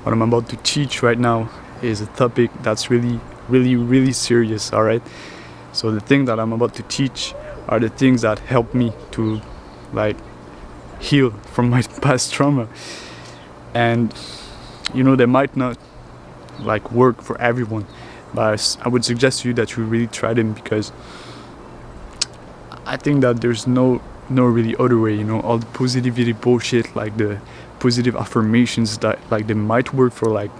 what I'm about to teach right now is a topic that's really serious, alright? So the thing that I'm about to teach are the things that help me to like heal from my past trauma. And they might not like work for everyone, but I would suggest to you that you really try them, because I think that there's no really other way. All the positivity bullshit, like the positive affirmations, that like they might work for like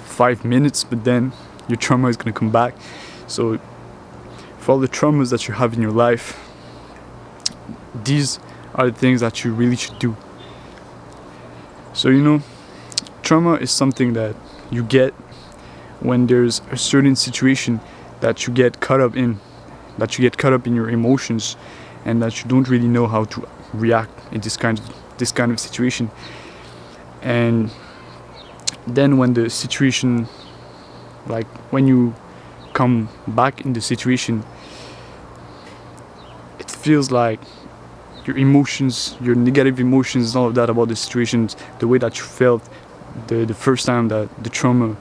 5 minutes, but then your trauma is gonna come back. So for all the traumas that you have in your life, these are the things that you really should do. So trauma is something that you get when there's a certain situation that you get caught up in, your emotions, and that you don't really know how to react in this kind of situation. And then when the situation, like when you come back in the situation, it feels like your emotions, your negative emotions, all of that about the situations, the way that you felt the first time that the trauma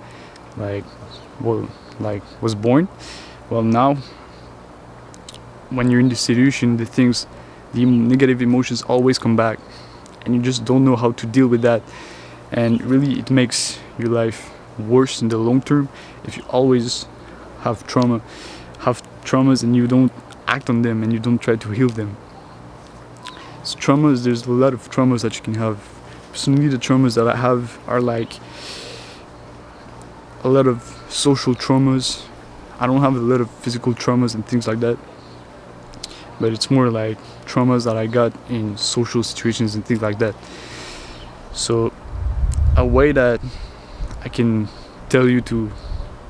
was born. Well, now when you're in the situation, the negative emotions always come back, and you just don't know how to deal with that. And really, it makes your life worse in the long term if you always have traumas and you don't act on them and you don't try to heal them. So traumas, there's a lot of traumas that you can have. Personally, the traumas that I have are like a lot of social traumas. I don't have a lot of physical traumas and things like that, but it's more like traumas that I got in social situations and things like that. So a way that I can tell you to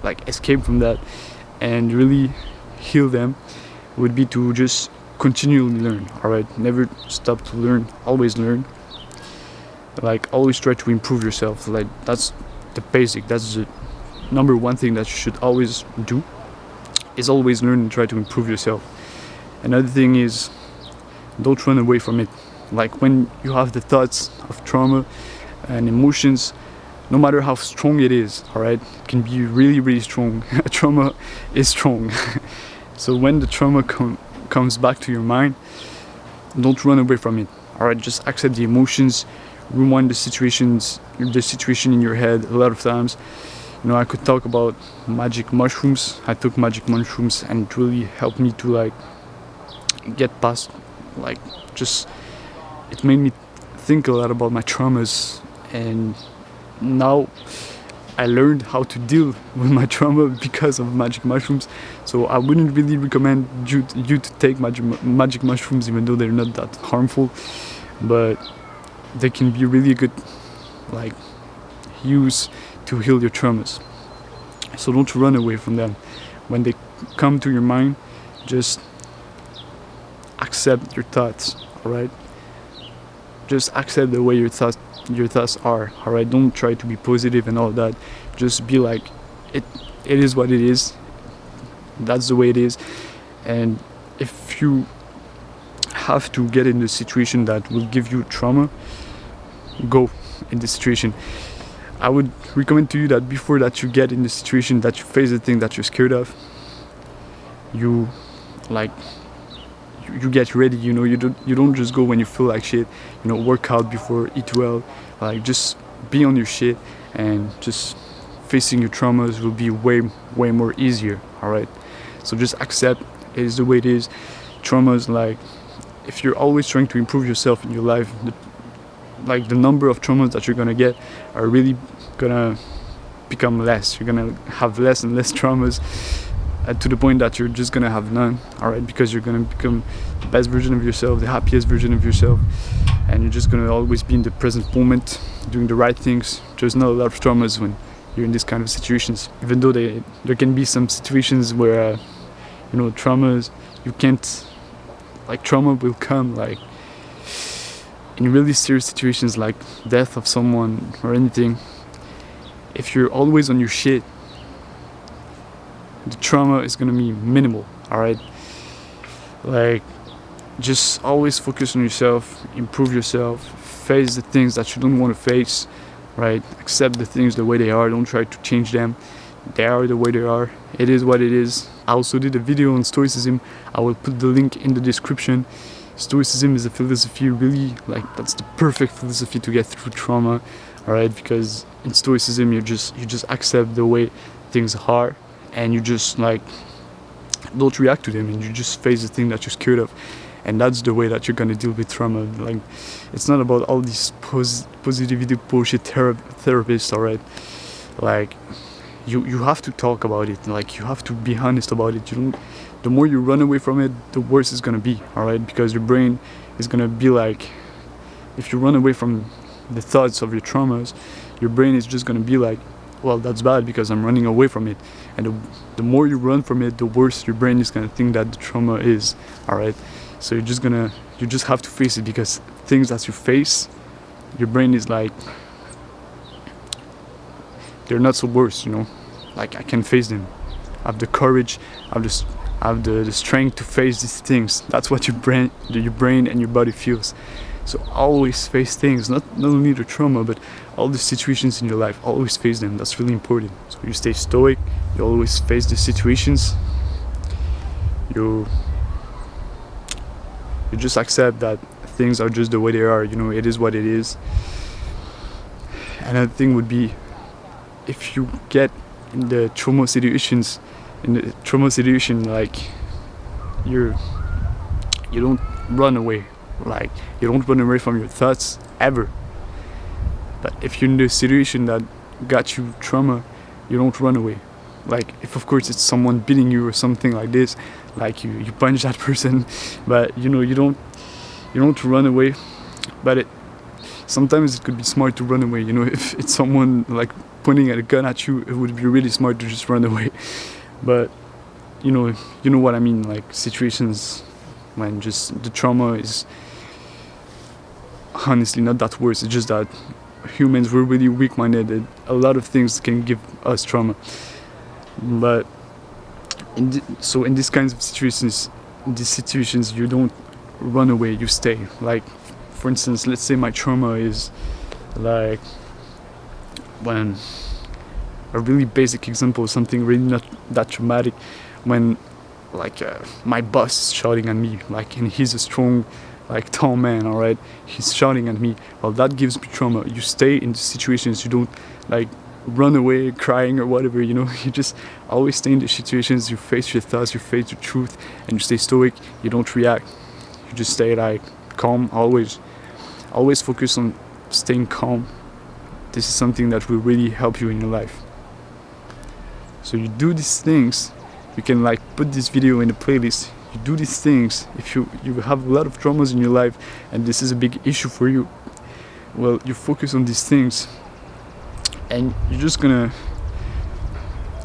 like escape from that and really heal them would be to just continually learn. Alright, never stop to learn, always learn. Like always try to improve yourself. Like that's the basic, that's the number one thing that you should always do, is always learn and try to improve yourself. Another thing is, don't run away from it. Like when you have the thoughts of trauma and emotions, no matter how strong it is, alright, it can be really strong. Trauma is strong. So when the trauma comes back to your mind, don't run away from it. Alright, just accept the emotions, rewind the situation in your head a lot of times. I could talk about magic mushrooms. I took magic mushrooms and it really helped me to like get past, like just, it made me think a lot about my traumas, and now I learned how to deal with my trauma because of magic mushrooms. So I wouldn't really recommend you to take magic mushrooms, even though they're not that harmful, but they can be really good like use to heal your traumas. So don't run away from them. When they come to your mind, just accept your thoughts, alright? Just accept the way your thoughts are, alright? Don't try to be positive and all that. Just be like, it is what it is. That's the way it is. And if you have to get in the situation that will give you trauma, go in the situation. I would recommend to you that before that you get in the situation, that you face the thing that you're scared of, you get ready. You don't just go when you feel like shit. Work out before, eat well, like just be on your shit, and just facing your traumas will be way more easier. Alright, so just accept it is the way it is. Traumas, like if you're always trying to improve yourself in your life, the number of traumas that you're gonna get are really gonna become less. You're gonna have less and less traumas, to the point that you're just gonna have none. Alright, because you're gonna become the best version of yourself, the happiest version of yourself, and you're just gonna always be in the present moment, doing the right things. There's not a lot of traumas when you're in these kind of situations, even though there can be some situations where traumas, you can't, like trauma will come like in really serious situations like death of someone or anything. If you're always on your shit, the trauma is gonna be minimal. Alright, like just always focus on yourself, improve yourself, face the things that you don't want to face, right? Accept the things the way they are. Don't try to change them. They are the way they are. It is what it is. I also did a video on Stoicism. I will put the link in the description. Stoicism is a philosophy, really, like, that's the perfect philosophy to get through trauma, alright? Because in Stoicism you just accept the way things are, and you just like don't react to them, and you just face the thing that you're scared of. And that's the way that you're gonna deal with trauma. Like, it's not about all these positivity bullshit therapists, alright? Like, you have to talk about it. Like, you have to be honest about it. The more you run away from it, the worse it's gonna be, alright? Because your brain is gonna be like, if you run away from the thoughts of your traumas, your brain is just gonna be like, well, that's bad because I'm running away from it. And the more you run from it, the worse your brain is gonna think that the trauma is, alright? So you just have to face it, because things that you face, your brain is like, they're not so worse, you know? Like, I can face them. I have the courage, I have the strength to face these things. That's what your brain and your body feels. So always face things, not only the trauma, but all the situations in your life. Always face them. That's really important. So you stay stoic. You always face the situations. You just accept that things are just the way they are. You know, it is what it is. Another thing would be, if you get in the trauma situations, like, you don't run away. Like, you don't run away from your thoughts ever. But if you're in the situation that got you trauma, you don't run away. Like, if of course it's someone beating you or something like this, like you punch that person, but you know, you don't run away. But sometimes it could be smart to run away. You know, if it's someone like pointing a gun at you, it would be really smart to just run away. But you know what I mean, like situations when just the trauma is honestly not that worse. It's just that humans, we're really weak-minded, and a lot of things can give us trauma. But in these kinds of situations, you don't run away, you stay. Like, for instance, let's say my trauma is like, when a really basic example, something really not that traumatic, when like my boss is shouting at me, like, and he's a strong, like, tall man, alright, he's shouting at me. Well, that gives me trauma. You stay in the situations, you don't like run away crying or whatever, you know. You just always stay in the situations, you face your thoughts, you face the truth, and you stay stoic. You don't react, you just stay like calm. Always focus on staying calm. This is something that will really help you in your life. So you do these things. You can like put this video in the playlist. You do these things. If you have a lot of traumas in your life and this is a big issue for you, well, you focus on these things, and you're just gonna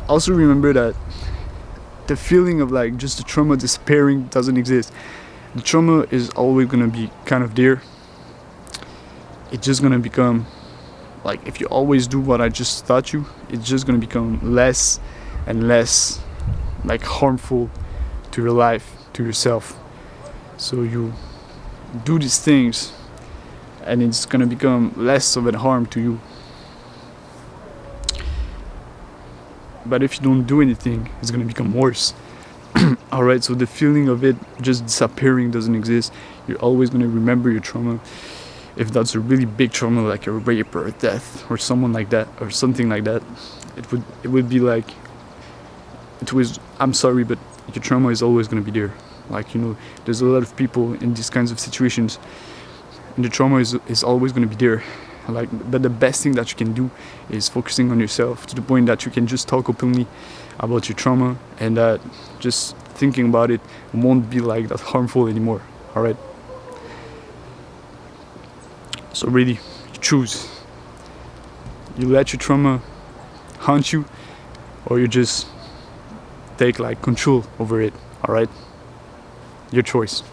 also remember that the feeling of like just the trauma disappearing doesn't exist. The trauma is always gonna be kind of there. It's just gonna become like, if you always do what I just taught you, it's just gonna become less and less like harmful to your life, to yourself. So you do these things and it's gonna become less of a harm to you. But if you don't do anything, it's gonna become worse. Alright, so the feeling of it just disappearing doesn't exist. You're always gonna remember your trauma. If that's a really big trauma, like a rape or a death or someone like that or something like that, it would be like, I'm sorry, but your trauma is always gonna be there. Like, you know, there's a lot of people in these kinds of situations, and the trauma is always gonna be there. Like, but the best thing that you can do is focusing on yourself, to the point that you can just talk openly about your trauma, and that just thinking about it won't be like that harmful anymore. Alright, so really, you choose. You let your trauma haunt you, or you just take like control over it. Alright, your choice.